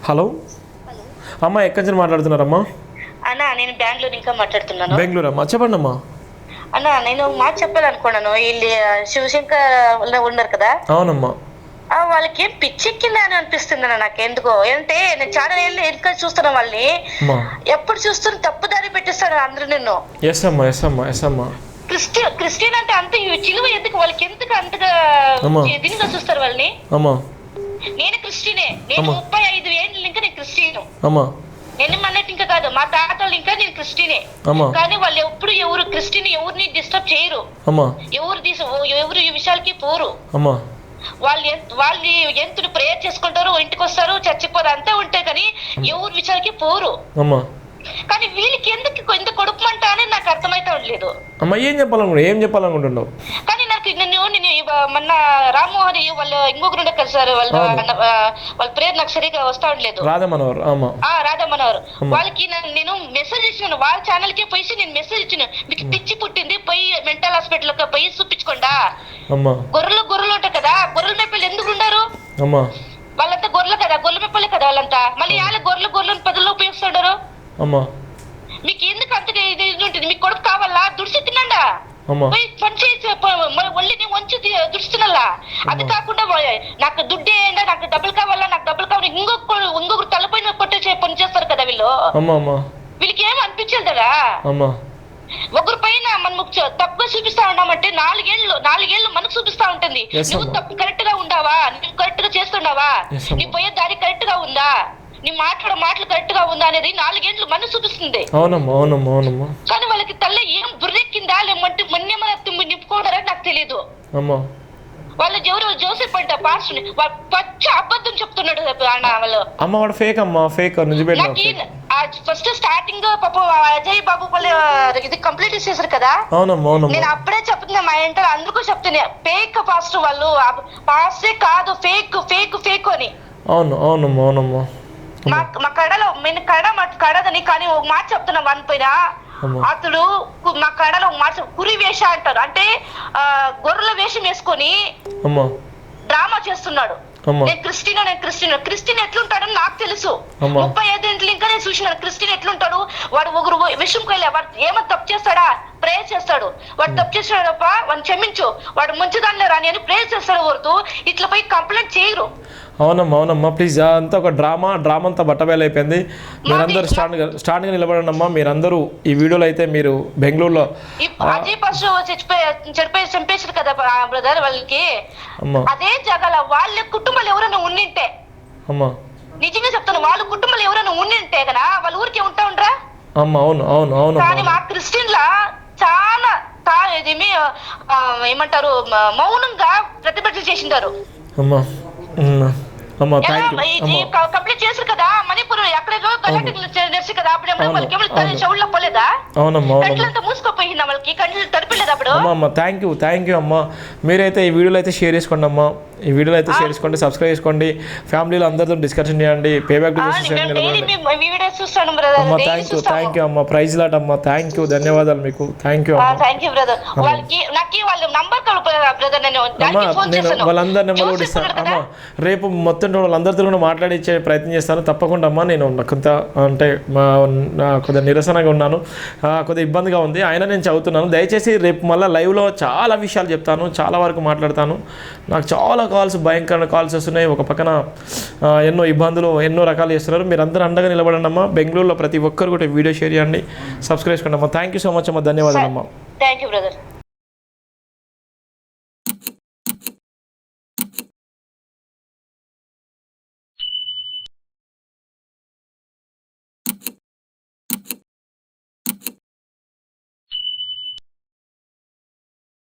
Hello అమ్మ, ఎక్కడి నుంచి మాట్లాడుతున్నారమ్మా? అన్నా నేను బెంగళూరు ఇంకా మాట్లాడుతున్నాను. బెంగళూరు అమ్మా, చెప్పండి అమ్మా. అన్నా నేను మాట చెప్పాలనుకున్నాను. వీళ్ళు శివశంకర్ ఉన్నారు కదా. అవునమ్మా. వాళ్ళకి ఏం పిచ్చెక్కిందా అని అనిపిస్తుంది అన్న నాకు. ఎందుకో అంటే నేను చాలా ఏళ్ళు ఎన్నిక చూస్తున్నా వాళ్ళని, ఎప్పుడు చూస్తున్నా తప్పుదారి పెట్టిస్తాను అందరూ నిన్ను. ఎస్ అమ్మా, ఎస్ అమ్మా, ఎస్ అమ్మా. క్రిస్టియన్ అంటే అంత చిలువ ఎందుకు వాళ్ళకి, ఎందుకు అంతగా దీనిగా చూస్తారు వాళ్ళని? నేను క్రిస్టియనే, నేను 35 ఏళ్ళు ఇంకా నేను క్రిస్టియన్. నేను అన్నట్టు ఇంకా కాదు, మా తాతలు ఇంకా నేను క్రిస్టియనే. కానీ వాళ్ళు ఎప్పుడు ఎవరు క్రిస్టియన్ ఎవరిని డిస్టర్బ్ చేయరు, ఎవరు ఈ విషయాలకి పోరు. వాళ్ళు ఎంతుడు ప్రేయర్ చేసుకుంటారు, ఇంటికి వస్తారు, చచ్చిపోరు, అంతే ఉంటాయి. కానీ ఎవరి విషయాలకి పోరు. కానీ వీళ్ళకి ఎందుకు కొడుకుమంటా అని నాకు అర్థమైతే ఉండలేదు. ఏం చెప్పాలనుకుంటున్నావు? కానీ నాకు నేను మొన్న రామ్మోహన్ వాళ్ళు ఇంకొకరు ఉండే కదా సార్, వాళ్ళ ప్రేయర్ నాకు సరిగా వస్తా ఉండలేదు. రాధా మనోహర్ వాళ్ళకి నేను మెసేజ్ ఇచ్చాను, వాళ్ళ ఛానల్ కే పోయి నేను మెసేజ్ ఇచ్చాను, మీకు పిచ్చి పుట్టింది, పోయి మెంటల్ హాస్పిటల్ పోయి చూపించుకోండా. గొర్రెలు ఉంటాయి కదా, గొర్రెల మేపలు ఎందుకు ఉండరు? వాళ్ళంతా గొర్రెలు కదా, గొర్రెల మేపలే కదా వాళ్ళంతా. మళ్ళీ వాళ్ళ గొర్రెలను పదుల్లో ఉపయోగిస్తుంటారు. మీకు ఎందుకు అంతగా ఇది ఉంటుంది? మీకు కొడుకు కావాలా? దుడిచి తినండా, పోయి పని చేసి ఒళ్ళని వంచి దుడిచి తినాలా. అది కాకుండా నాకు దుడ్డే, నాకు డబ్బులు కావాలా, నాకు డబ్బులు కావాలి, ఇంకొకరు తలపైన కొట్టే పని చేస్తారు కదా వీళ్ళు. వీళ్ళకి ఏం అనిపించాలి కదా, ఒకరి పైన మనం తప్పుగా చూపిస్తా ఉన్నామంటే నాలుగేళ్ళు మనకు చూపిస్తా ఉంటుంది. నువ్వు తప్పు కరెక్ట్ గా ఉండావా, నువ్వు కరెక్ట్ గా చేస్తుండవా, నీ పోయే దారి కరెక్ట్ గా ఉందా, నీ మాటలు కరెక్ట్ గా ఉందా అనేది 4 ఏళ్ళు మనసు చూపిస్తుంది. కానీ వాళ్ళకి తల్లి ఏం బుర్రెక్కిందా, లేమంటే మొన్నేమన్నా నింపుకోవడారని నాకు తెలియదు. వాళ్ళు ఎవరు జోసెఫ్ అంట పాస్టర్, పచ్చ అబద్ధం చెప్తున్నాడు వాళ్ళు. ఫస్ట్ స్టార్టింగ్ పాప అజయ్ బాబు ఇది కంప్లీట్ చేశారు కదా. నేను అప్పుడే చెప్తున్నా, మా ఇంట్లో అందుకు చెప్తున్నా, ఫేక్ పాస్టర్ వాళ్ళు, పాస్టే కాదు, ఫేక్ అని. మా కడలో నేను కడదని, కానీ ఒక మాట చెప్తున్నా వన్ పైన, అతడు మా కడలో ఒక మాట కురి వేష అంటారు, అంటే గొర్రెల వేషం వేసుకొని డ్రామా చేస్తున్నాడు. నేను క్రిస్టియన్ ఎట్లుంటాడని నాకు తెలుసు. 35 ఏళ్ళు ఇంకా నేను చూసినాను క్రిస్టియన్ ఎట్లుంటాడు. వాడు ఒకరు విషయంకి వెళ్ళా, వాడు ఏమో తప్పు చేస్తాడా, ప్రేయర్ చేస్తాడు. వాడు తప్పు చేస్తాడప్ప, వాడిని క్షమించు, వాడు మంచిదాన్ని రాని అని ప్రేయర్ చేస్తాడు. ఊరుతూ ఇట్లా పోయి కంప్లైంట్ చేయరు. అవునమ్మా ప్లీజ్, అంతా ఒక డ్రామా అంతా బట్టబయలు అయిపోయింది. మీరందరూ స్టాండ్గా నిలబడండి అమ్మా. మీరందరూ ఈ వీడియోలో అయితే మీరు బెంగళూరులో అజయ్ పశు చంపేశారు కదా బ్రదర్, వాళ్ళకి అదే జగాల వాళ్ళ కుటుంబాలు ఎవరైనా ఉండింటే, నిజంగా చెప్తాను, వాళ్ళ కుటుంబాలు ఎవరైనా ఉండింటే కదా వాళ్ళ ఊరికి ఉంటా ఉండరా. కానీ మా క్రిస్టియన్ లా చాలా ఏమంటారు, మౌనంగా ప్రతిభటన చేసింటారు. కంప్లీట్ చేశారు కదా మణిపూర్, ఎక్కడో గలాటలు కదా, అప్పుడు చెవుల్లో పోలేదా, కంట్లంతా మూసుకోపోయిందా వాళ్ళకి, కంట్లు తడిపలేదు అప్పుడు. థ్యాంక్ యూ అమ్మా. మీరైతే ఈ వీడియోలో అయితే షేర్ చేసుకోండి అమ్మా, ఈ వీడియోలో అయితే షేర్ చేసుకోండి, సబ్స్క్రైబ్ చేసుకోండి, ఫ్యామిలీలో అందరితో డిస్కషన్ చేయండి, పేబ్యాక్ థ్యాంక్ యూ అమ్మా. ప్రైజ్ లాట్ అమ్మా, థ్యాంక్ యూ, ధన్యవాదాలు మీకు. థ్యాంక్ యూ నేను వాళ్ళందరి నెంబర్ కూడా ఇస్తాను అమ్మా. రేపు మొత్తం వాళ్ళందరితో కూడా మాట్లాడించే ప్రయత్నం చేస్తాను తప్పకుండా అమ్మా. నేను కొంత అంటే కొద్దిగా నిరసనగా ఉన్నాను, కొద్దిగా ఇబ్బందిగా ఉంది, అయినా నేను చదువుతున్నాను. దయచేసి రేపు మళ్ళీ లైవ్లో చాలా విషయాలు చెప్తాను, చాలా వరకు మాట్లాడతాను. నాకు చాలా భయంకరమైన కాల్స్ వస్తున్నాయి. ఒక పక్కన ఎన్నో ఇబ్బందులు, ఎన్నో రకాలు చేస్తున్నారు. మీరు అందరూ అండగా నిలబడండి అమ్మా. బెంగళూరులో ప్రతి ఒక్కరు కూడా వీడియో షేర్ చేయండి, సబ్స్క్రైబ్ చేసుకోండి అమ్మా. థ్యాంక్ యూ సో మచ్ అమ్మా, ధన్యవాదాలు అమ్మా. Thank you brother.